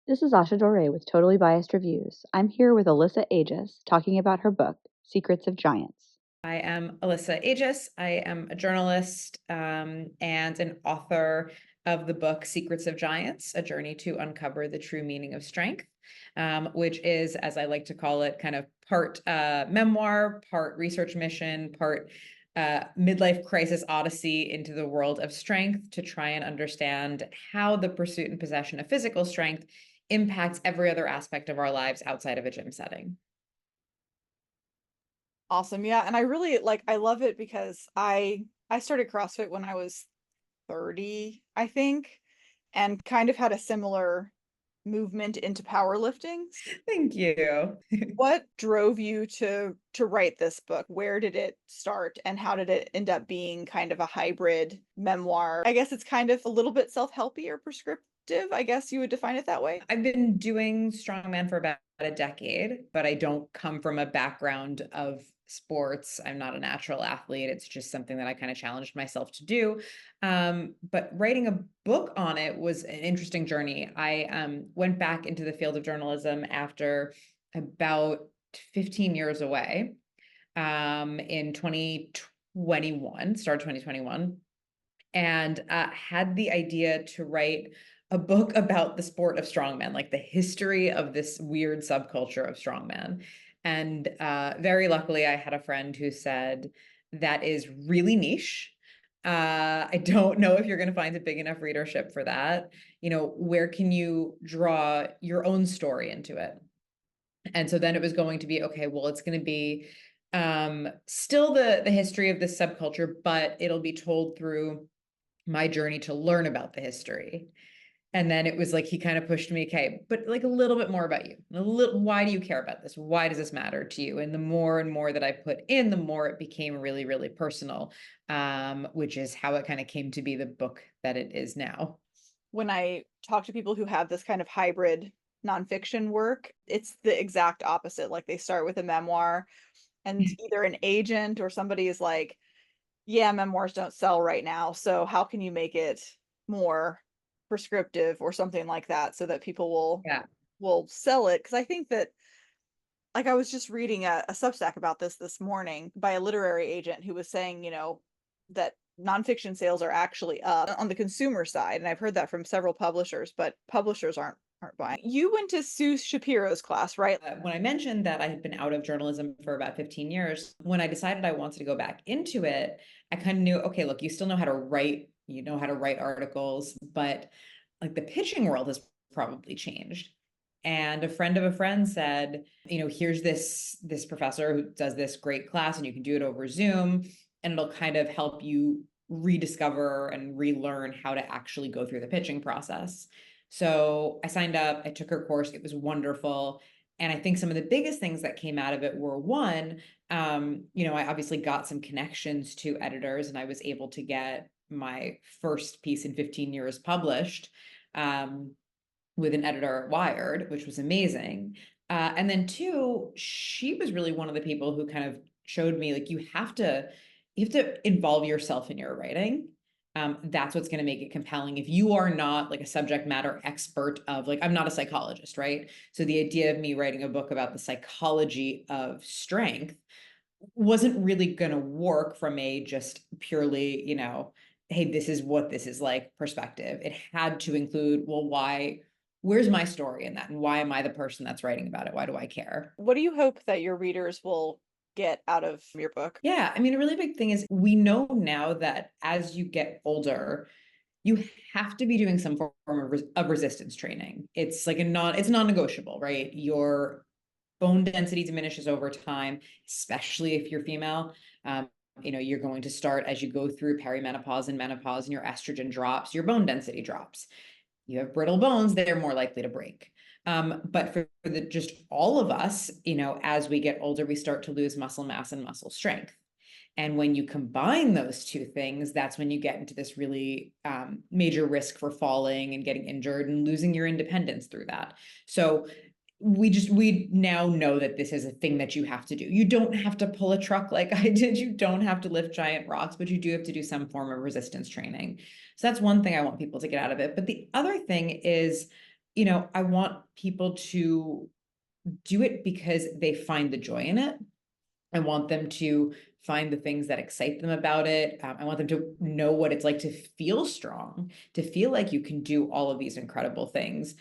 This is Asha Dore with Totally Biased Reviews. I'm here with Alyssa Ages talking about her book, Secrets of Giants. I am Alyssa Ages. I am a journalist and an author of the book Secrets of Giants, A Journey to Uncover the True Meaning of Strength, which is, as I like to call it, kind of part memoir, part research mission, part midlife crisis odyssey into the world of strength to try and understand how the pursuit and possession of physical strength impacts every other aspect of our lives outside of a gym setting. Awesome. Yeah, and I love it because I started CrossFit when I was 30, I think, and kind of had a similar movement into powerlifting. Thank you. What drove you to write this book? Where did it start and how did it end up being kind of a hybrid memoir? I guess it's kind of a little bit self-helpy or prescriptive. I guess you would define it that way. I've been doing strongman for about a decade, but I don't come from a background of sports. I'm not a natural athlete. It's just something that I kind of challenged myself to do. But writing a book on it was an interesting journey. I went back into the field of journalism after about 15 years away in 2021, started 2021, and had the idea to write a book about the sport of strongman, like the history of this weird subculture of strongman. And very luckily, I had a friend who said, that is really niche. I don't know if you're going to find a big enough readership for that. You know, where can you draw your own story into it? And so then it was going to be, okay, well, it's going to be still the history of this subculture, but it'll be told through my journey to learn about the history. And then it was like he kind of pushed me, okay, but like a little bit more about you. Why do you care about this? Why does this matter to you? And the more and more that I put in, the more it became really, really personal, which is how it kind of came to be the book that it is now. When I talk to people who have this kind of hybrid nonfiction work, it's the exact opposite. Like they start with a memoir and either an agent or somebody is like, yeah, memoirs don't sell right now. So how can you make it more prescriptive or something like that so that people Yeah. will sell it? Because I think that like I was just reading a Substack about this morning by a literary agent who was saying, that nonfiction sales are actually up on the consumer side. And I've heard that from several publishers, but publishers aren't buying. You went to Sue Shapiro's class, right? When I mentioned that I had been out of journalism for about 15 years, when I decided I wanted to go back into it, I kind of knew, okay, look, you still know how to write, you know how to write articles, but like the pitching world has probably changed. And a friend of a friend said, you know, here's this professor who does this great class and you can do it over Zoom and it'll kind of help you rediscover and relearn how to actually go through the pitching process. So I signed up, I took her course, it was wonderful. And I think some of the biggest things that came out of it were one, you know, I obviously got some connections to editors and I was able to get my first piece in 15 years published with an editor at Wired, which was amazing. And then two, she was really one of the people who kind of showed me like you have to involve yourself in your writing. That's what's going to make it compelling. If you are not like a subject matter expert of like, I'm not a psychologist, right? So the idea of me writing a book about the psychology of strength wasn't really going to work from a just purely, you know, hey, this is what this is like perspective. It had to include, well, where's my story in that? And why am I the person that's writing about it? Why do I care? What do you hope that your readers will get out of your book? Yeah, I mean, a really big thing is we know now that as you get older, you have to be doing some form of resistance training. It's like it's non-negotiable, right? Your bone density diminishes over time, especially if you're female. You know, you're going to start as you go through perimenopause and menopause and your estrogen drops, your bone density drops. You have brittle bones, they're more likely to break. But for just all of us, you know, as we get older, we start to lose muscle mass and muscle strength. And when you combine those two things, that's when you get into this really major risk for falling and getting injured and losing your independence through that. So we now know that this is a thing that you have to do. You don't have to pull a truck like I did. You don't have to lift giant rocks, but you do have to do some form of resistance training. So that's one thing I want people to get out of it. But the other thing is I want people to do it because they find the joy in it. I want them to find the things that excite them about it. I want them to know what it's like to feel strong, to feel like you can do all of these incredible things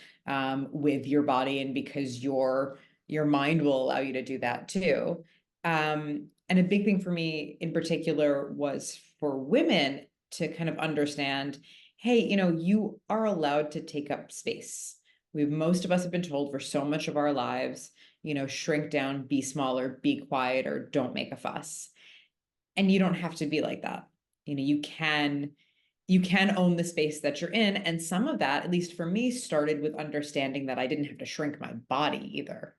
with your body, and because your mind will allow you to do that too. And a big thing for me in particular was for women to kind of understand, hey, you are allowed to take up space. Most of us have been told for so much of our lives, shrink down, be smaller, be quiet, or don't make a fuss. And you don't have to be like that. You can own the space that you're in. And some of that, at least for me, started with understanding that I didn't have to shrink my body either.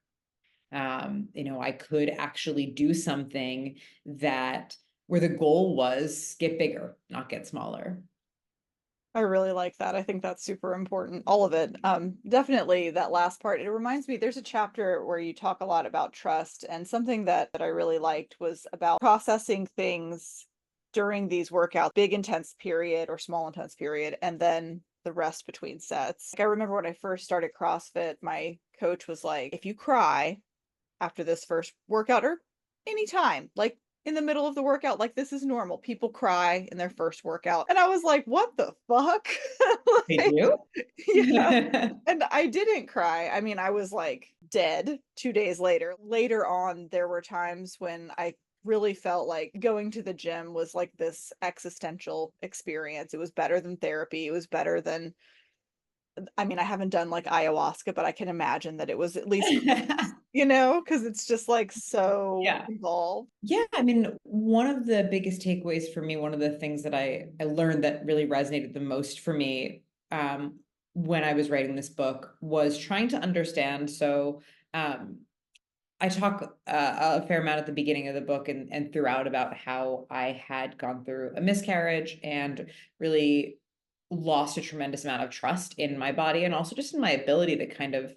I could actually do something where the goal was get bigger, not get smaller. I really like that. I think that's super important. All of it. Definitely that last part. It reminds me, there's a chapter where you talk a lot about trust, and something that I really liked was about processing things during these workouts, big intense period or small intense period, and then the rest between sets. Like, I remember when I first started CrossFit, my coach was like, if you cry after this first workout or anytime, like in the middle of the workout, like, this is normal. People cry in their first workout. And I was like, what the fuck? They Like, do? yeah. And I didn't cry. I mean, I was like dead 2 days later. Later on, there were times when I really felt like going to the gym was like this existential experience. It was better than therapy. It was better than, I mean, I haven't done like ayahuasca, but I can imagine that it was at least, because it's just like so Yeah. involved. Yeah, I mean, one of the biggest takeaways for me, one of the things that I learned that really resonated the most for me when I was writing this book was trying to understand. So I talk a fair amount at the beginning of the book and throughout about how I had gone through a miscarriage and really lost a tremendous amount of trust in my body, and also just in my ability to kind of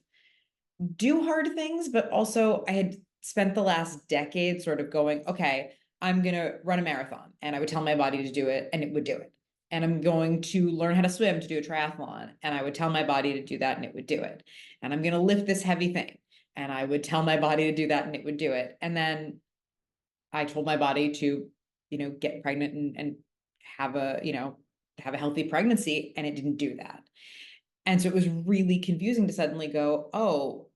do hard things. But also I had spent the last decade sort of going, okay, I'm going to run a marathon, and I would tell my body to do it and it would do it. And I'm going to learn how to swim to do a triathlon, and I would tell my body to do that and it would do it. And I'm going to lift this heavy thing, and I would tell my body to do that and it would do it. And then I told my body to, get pregnant and have have a healthy pregnancy, and it didn't do that. And so it was really confusing to suddenly go, oh,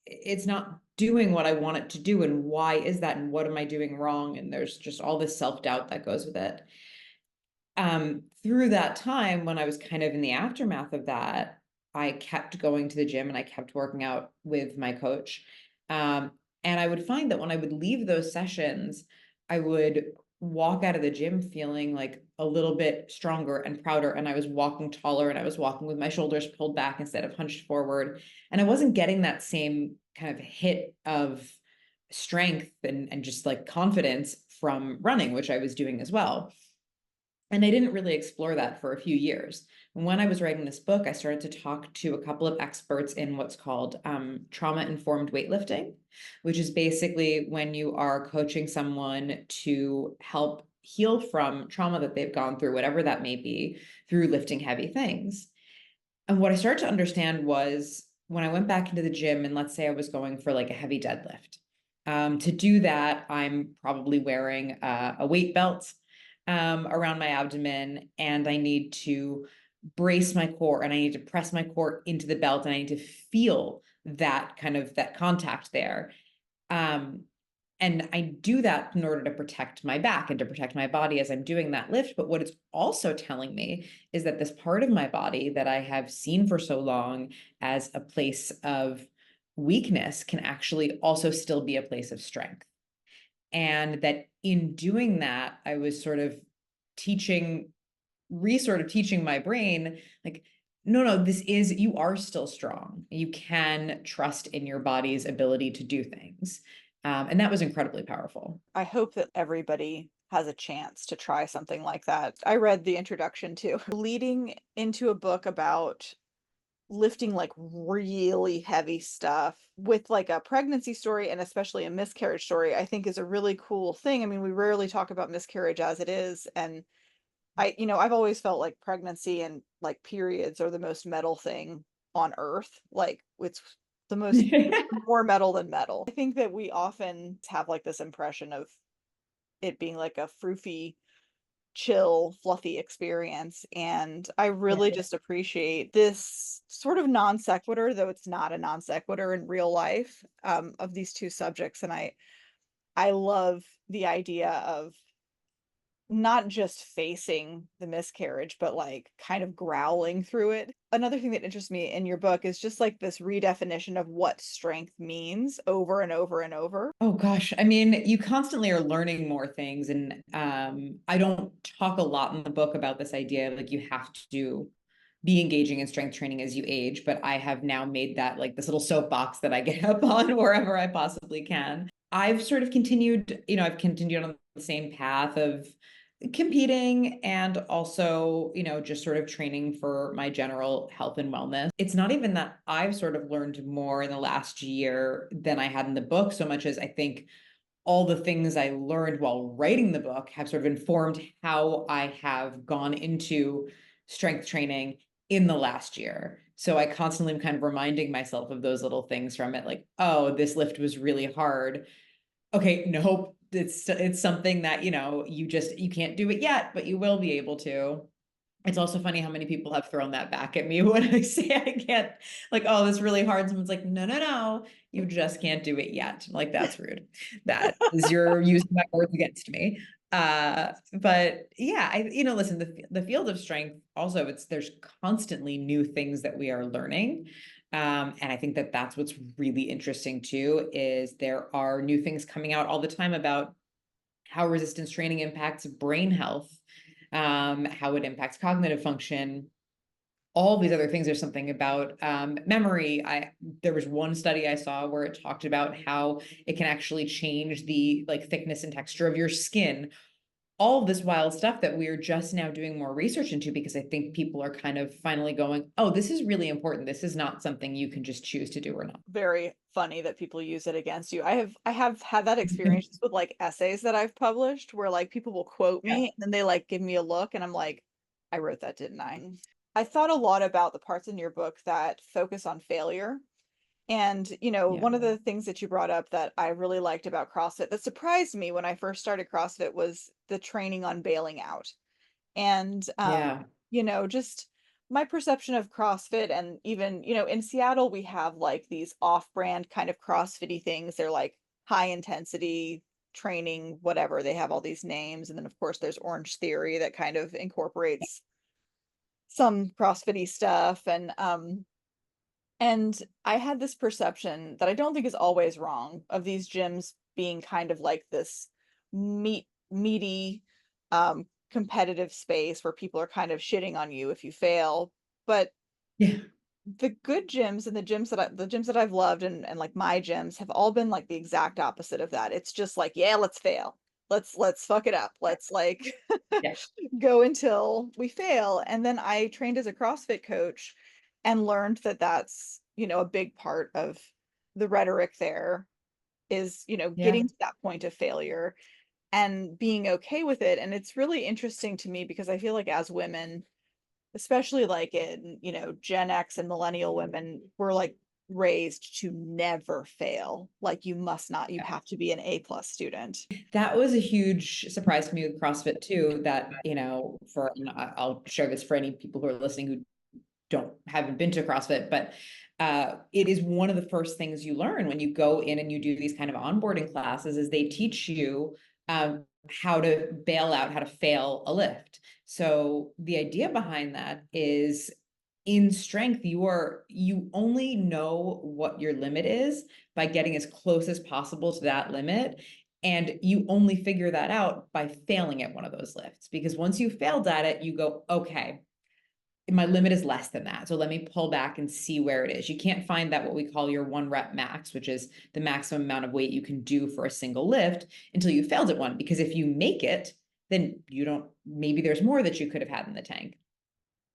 it's not doing what I want it to do. And why is that? And what am I doing wrong? And there's just all this self-doubt that goes with it. Through that time, when I was kind of in the aftermath of that, I kept going to the gym and I kept working out with my coach. And I would find that when I would leave those sessions, I would walk out of the gym feeling like a little bit stronger and prouder. And I was walking taller, and I was walking with my shoulders pulled back instead of hunched forward. And I wasn't getting that same kind of hit of strength and just like confidence from running, which I was doing as well. And I didn't really explore that for a few years. When I was writing this book, I started to talk to a couple of experts in what's called trauma-informed weightlifting, which is basically when you are coaching someone to help heal from trauma that they've gone through, whatever that may be, through lifting heavy things. And what I started to understand was when I went back into the gym, and let's say I was going for like a heavy deadlift. To do that, I'm probably wearing a weight belt around my abdomen, and I need to brace my core, and I need to press my core into the belt, and I need to feel that kind of that contact there. And I do that in order to protect my back and to protect my body as I'm doing that lift. But what it's also telling me is that this part of my body that I have seen for so long as a place of weakness can actually also still be a place of strength. And that in doing that, I was sort of teaching my brain, like, no, you are still strong. You can trust in your body's ability to do things. And that was incredibly powerful. I hope that everybody has a chance to try something like that. I read the introduction to leading into a book about lifting like really heavy stuff with like a pregnancy story, and especially a miscarriage story, I think is a really cool thing. I mean, we rarely talk about miscarriage as it is. And I've always felt like pregnancy and like periods are the most metal thing on earth. Like it's the most more metal than metal. I think that we often have like this impression of it being like a froofy, chill, fluffy experience. And I really just appreciate this sort of non sequitur, though it's not a non sequitur in real life, of these two subjects. And I love the idea of not just facing the miscarriage, but like kind of growling through it. Another thing that interests me in your book is just like this redefinition of what strength means over and over and over. Oh gosh, I mean, you constantly are learning more things, and I don't talk a lot in the book about this idea like you have to be engaging in strength training as you age, but I have now made that like this little soapbox that I get up on wherever I possibly can. I've sort of continued, I've continued on the same path of competing and also, just sort of training for my general health and wellness. It's not even that I've sort of learned more in the last year than I had in the book, so much as I think all the things I learned while writing the book have sort of informed how I have gone into strength training in the last year. So I constantly am kind of reminding myself of those little things from it, like, oh, this lift was really hard. Okay, nope, it's something that, you can't do it yet, but you will be able to. It's also funny how many people have thrown that back at me when I say I can't, like, oh, this is really hard. Someone's like, no, you just can't do it yet. Like, that's rude. That is, you're using my words against me. But yeah, listen, the field of strength also, there's constantly new things that we are learning. And I think that that's what's really interesting too, is there are new things coming out all the time about how resistance training impacts brain health, how it impacts cognitive function, all these other things. There's something about memory. There was one study I saw where it talked about how it can actually change the like thickness and texture of your skin. All of this wild stuff that we're just now doing more research into, because I think people are kind of finally going, oh, this is really important. This is not something you can just choose to do or not. Very funny that people use it against you. I have had that experience with like essays that I've published where like people will quote me and then they like give me a look and I'm like, I wrote that, didn't I? I thought a lot about the parts in your book that focus on failure. And, one of the things that you brought up that I really liked about CrossFit that surprised me when I first started CrossFit was the training on bailing out. And, just my perception of CrossFit, and even, in Seattle, we have like these off-brand kind of CrossFit-y things. They're like high intensity training, whatever. They have all these names. And then of course there's Orange Theory that kind of incorporates some CrossFit-y stuff. And I had this perception that I don't think is always wrong of these gyms being kind of like this meaty, competitive space where people are kind of shitting on you if you fail. But Yeah. the good gyms and the gyms that I've loved and like my gyms have all been like the exact opposite of that. It's just like, yeah, let's fail. Let's fuck it up. Let's like Yeah. go until we fail. And then I trained as a CrossFit coach and learned that that's, a big part of the rhetoric there is, getting to that point of failure and being okay with it. And it's really interesting to me because I feel like as women, especially like in, Gen X and millennial women, we're like raised to never fail. Like you have to be an A+ student. That was a huge surprise to me with CrossFit too, that, I'll share this for any people who are listening who haven't been to CrossFit, but it is one of the first things you learn when you go in and you do these kind of onboarding classes, is they teach you how to bail out, how to fail a lift. So the idea behind that is, in strength, you only know what your limit is by getting as close as possible to that limit. And you only figure that out by failing at one of those lifts, because once you failed at it, you go, okay, my limit is less than that. So let me pull back and see where it is. You can't find that what we call your 1 rep max, which is the maximum amount of weight you can do for a single lift, until you failed at one. Because if you make it, then maybe there's more that you could have had in the tank.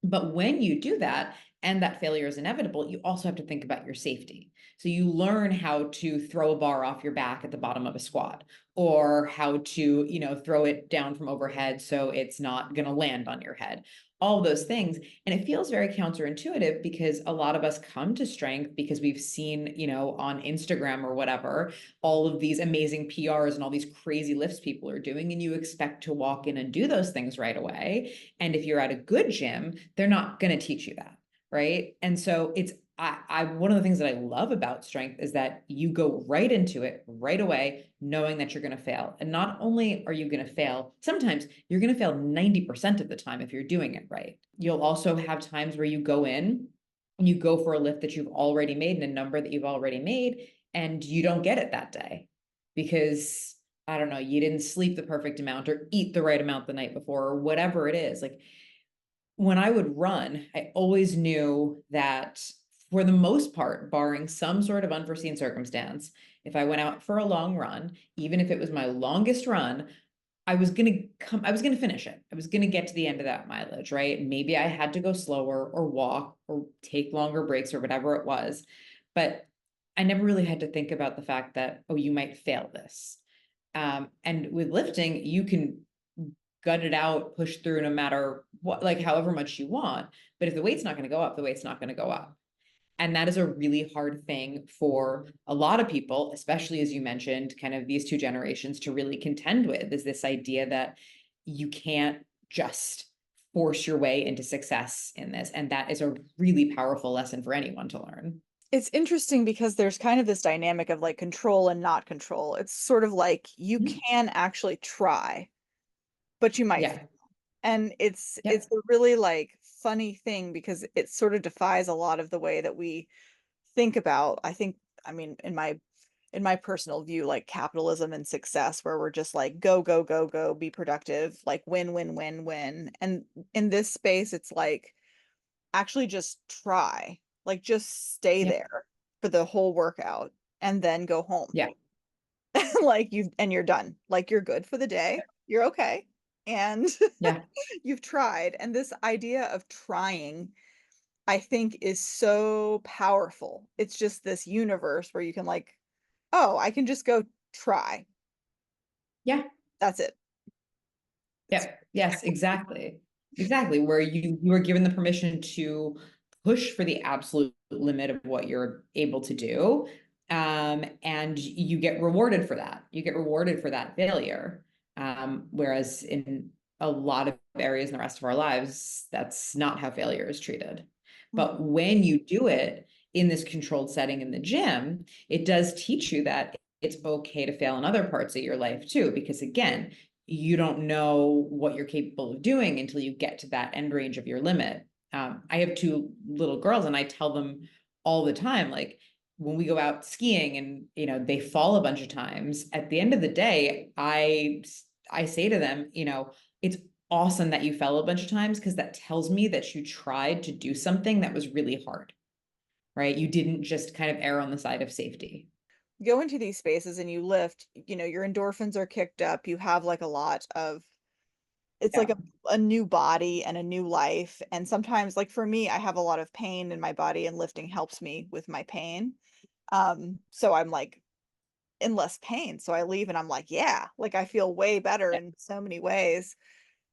But when you do that, and that failure is inevitable, you also have to think about your safety. So you learn how to throw a bar off your back at the bottom of a squat, or how to, throw it down from overhead so it's not going to land on your head. all those things. And it feels very counterintuitive because a lot of us come to strength because we've seen, on Instagram or whatever, all of these amazing PRs and all these crazy lifts people are doing. And you expect to walk in and do those things right away. And if you're at a good gym, they're not going to teach you that. Right. And so one of the things that I love about strength is that you go right into it right away, knowing that you're going to fail. And not only are you going to fail, sometimes you're going to fail 90% of the time if you're doing it right. You'll also have times where you go in and you go for a lift that you've already made and a number that you've already made, and you don't get it that day because, I don't know, you didn't sleep the perfect amount or eat the right amount the night before or whatever it is. Like, when I would run, I always knew that for the most part, barring some sort of unforeseen circumstance, if I went out for a long run, even if it was my longest run, I was going to finish it. I was going to get to the end of that mileage, right? Maybe I had to go slower or walk or take longer breaks or whatever it was. But I never really had to think about the fact that, oh, you might fail this. And with lifting, you can gut it out, push through no matter what, like however much you want. But if the weight's not going to go up, the weight's not going to go up. And that is a really hard thing for a lot of people, especially as you mentioned, kind of these two generations to really contend with, is this idea that you can't just force your way into success in this. And that is a really powerful lesson for anyone to learn. It's interesting because there's kind of this dynamic of like control and not control. It's sort of like you can actually try, but you might Yeah. fail. And it's a really like funny thing because it sort of defies a lot of the way that we think about, I mean, in my personal view, like capitalism and success, where we're just like go, go, go, go, be productive, like win, win, win, win. And in this space, it's like actually just try, like just stay there for the whole workout and then go home. Yeah. Like you're done. Like you're good for the day. You're okay. And Yeah. you've tried. And this idea of trying, I think, is so powerful. It's just this universe where you can like, oh, I can just go try. Yeah. That's it. Yeah. Yes, exactly. Exactly. Where you are given the permission to push for the absolute limit of what you're able to do. And you get rewarded for that. You get rewarded for that failure. Whereas in a lot of areas in the rest of our lives, that's not how failure is treated. But when you do it in this controlled setting in the gym, it does teach you that it's okay to fail in other parts of your life too, because again, you don't know what you're capable of doing until you get to that end range of your limit. I have two little girls and I tell them all the time, like when we go out skiing and, they fall a bunch of times, at the end of the day, I say to them, it's awesome that you fell a bunch of times because that tells me that you tried to do something that was really hard, right? You didn't just kind of err on the side of safety. Go into these spaces and you lift, your endorphins are kicked up. You have like a lot of, it's like a new body and a new life. And sometimes, like for me, I have a lot of pain in my body and lifting helps me with my pain. So I'm like in less pain. So I leave and I'm like, yeah, like I feel way better in so many ways.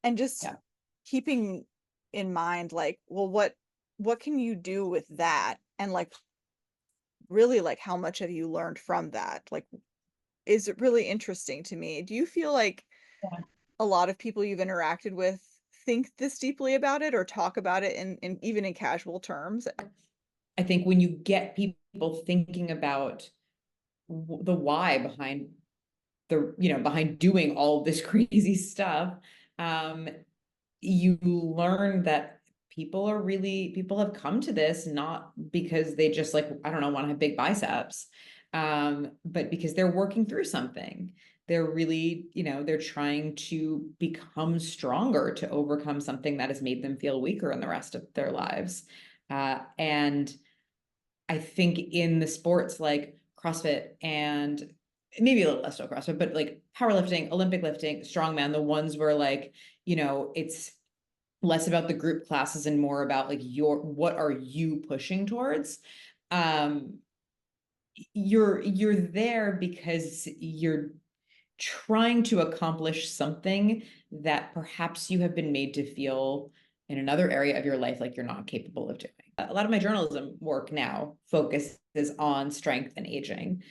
And just keeping in mind, like, well, what can you do with that? And like, really, like, how much have you learned from that? Like, is it really interesting to me? Do you feel like a lot of people you've interacted with think this deeply about it or talk about it in even in casual terms? I think when you get people thinking about the why behind behind doing all this crazy stuff, you learn that people have come to this not because they just like, I don't know, want to have big biceps, but because they're working through something. They're really, they're trying to become stronger to overcome something that has made them feel weaker in the rest of their lives. And I think in the sports like CrossFit and maybe a little less so CrossFit, but like powerlifting, Olympic lifting, strongman, the ones where like, it's less about the group classes and more about like what are you pushing towards? You're there because you're trying to accomplish something that perhaps you have been made to feel in another area of your life like you're not capable of doing. A lot of my journalism work now focuses on strength and aging.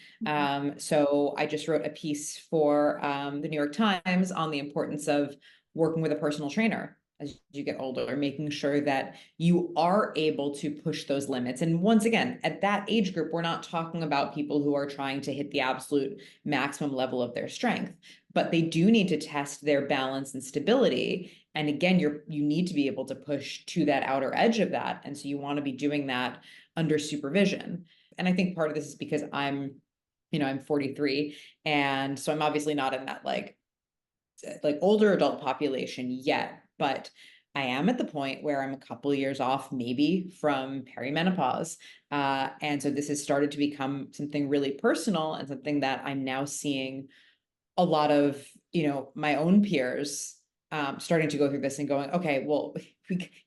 So I just wrote a piece for the New York Times on the importance of working with a personal trainer as you get older, making sure that you are able to push those limits. And once again, at that age group, we're not talking about people who are trying to hit the absolute maximum level of their strength, but they do need to test their balance and stability. And again, you need to be able to push to that outer edge of that. And so you want to be doing that under supervision. And I think part of this is because I'm 43. And so I'm obviously not in that like older adult population yet, but I am at the point where I'm a couple of years off maybe from perimenopause. And so this has started to become something really personal and something that I'm now seeing a lot of, my own peers starting to go through this and going, okay, well,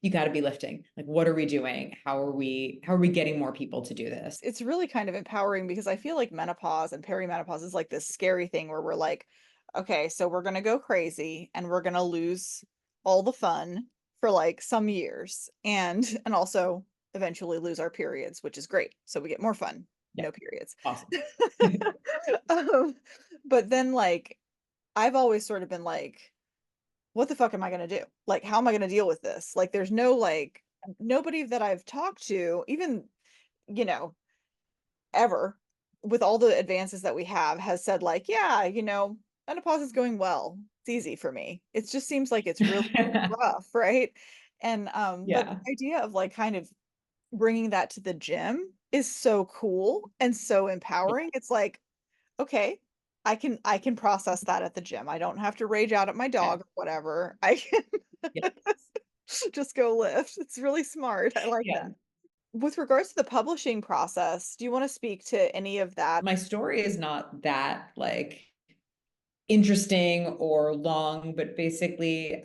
you got to be lifting. Like, what are we doing? How are we getting more people to do this? It's really kind of empowering because I feel like menopause and perimenopause is like this scary thing where we're like, okay, so we're going to go crazy and we're going to lose all the fun for like some years and also eventually lose our periods, which is great. So we get more fun, no periods. Awesome. But then like, I've always sort of been like, what the fuck am I going to do? Like, how am I going to deal with this? Like, there's no like, nobody that I've talked to, even, ever with all the advances that we have has said like, yeah, menopause is going well. It's easy for me. It just seems like it's really rough, right? And but the idea of like kind of bringing that to the gym is so cool and so empowering. It's like, okay, I can process that at the gym. I don't have to rage out at my dog or whatever. I can just go lift. It's really smart. I like that. With regards to the publishing process, do you want to speak to any of that? My story is not that like interesting or long, but basically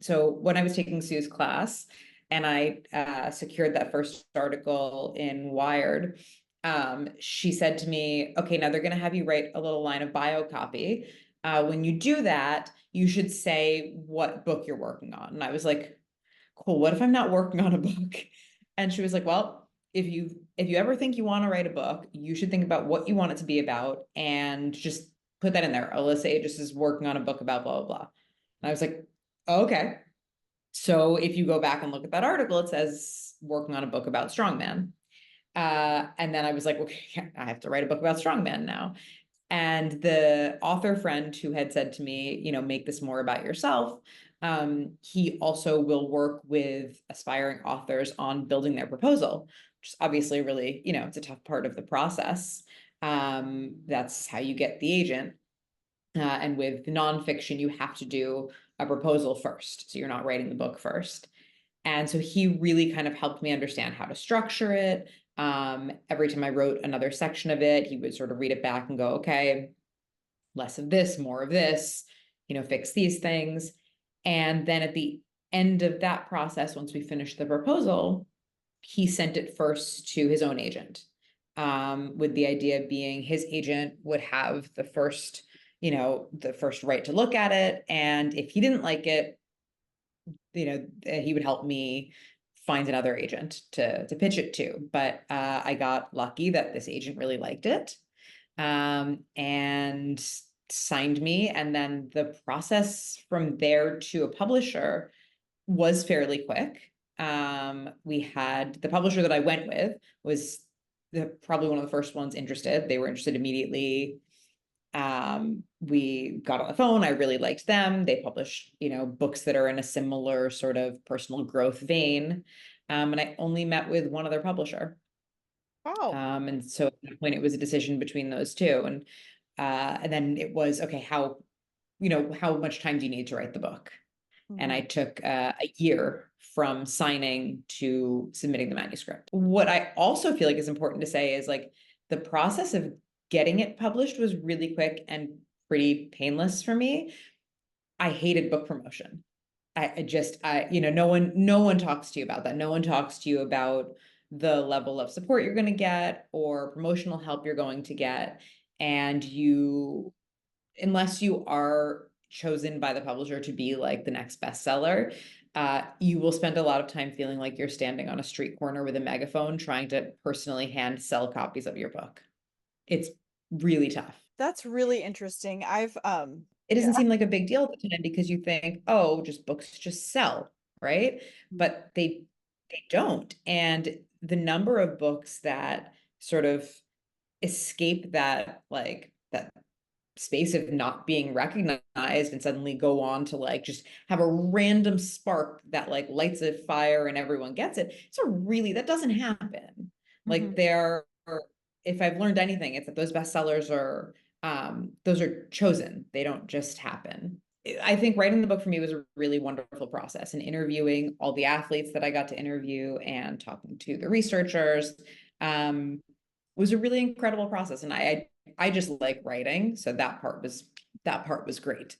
so when I was taking Sue's class and I secured that first article in Wired, she said to me, okay, now they're going to have you write a little line of bio copy. When you do that, you should say what book you're working on. And I was like, cool, what if I'm not working on a book? And she was like, well, if you ever think you want to write a book, you should think about what you want it to be about and just put that in there. Alyssa Ages is working on a book about blah, blah, blah. And I was like, oh, okay. So if you go back and look at that article, it says working on a book about strongman. And then I was like, okay, I have to write a book about strongman now. And the author friend who had said to me, make this more about yourself, he also will work with aspiring authors on building their proposal, which is obviously really, it's a tough part of the process. That's how you get the agent. And with nonfiction, you have to do a proposal first. So you're not writing the book first. And so he really kind of helped me understand how to structure it. Every time I wrote another section of it, he would sort of read it back and go, okay, less of this, more of this, fix these things. And then at the end of that process, once we finished the proposal, he sent it first to his own agent, with the idea being his agent would have the first right to look at it. And if he didn't like it, he would help me find another agent to pitch it to. But I got lucky that this agent really liked it, and signed me. And then the process from there to a publisher was fairly quick. We had the publisher that I went with was probably one of the first ones interested. They were interested immediately. We got on the phone. I really liked them. They publish, books that are in a similar sort of personal growth vein. And I only met with one other publisher. Wow. And so at that point it was a decision between those two. And then it was, okay, how much time do you need to write the book? And I took a year from signing to submitting the manuscript. What I also feel like is important to say is like the process of getting it published was really quick and pretty painless for me. I hated book promotion. No one talks to you about that. No one talks to you about the level of support you're going to get or promotional help you're going to get. And unless you are chosen by the publisher to be like the next bestseller, you will spend a lot of time feeling like you're standing on a street corner with a megaphone trying to personally hand sell copies of your book. It's really tough. That's really interesting. I've It doesn't yeah. seem like a big deal at the time because you think, oh, just books just sell, right? But they don't. And the number of books that sort of escape that, like, that space of not being recognized and suddenly go on to like just have a random spark that like lights a fire and everyone gets it. So really, that doesn't happen. Like, if I've learned anything, it's that those bestsellers are those are chosen. They don't just happen. I think writing the book for me was a really wonderful process, and interviewing all the athletes that I got to interview and talking to the researchers was a really incredible process. And I just like writing, so that part was great.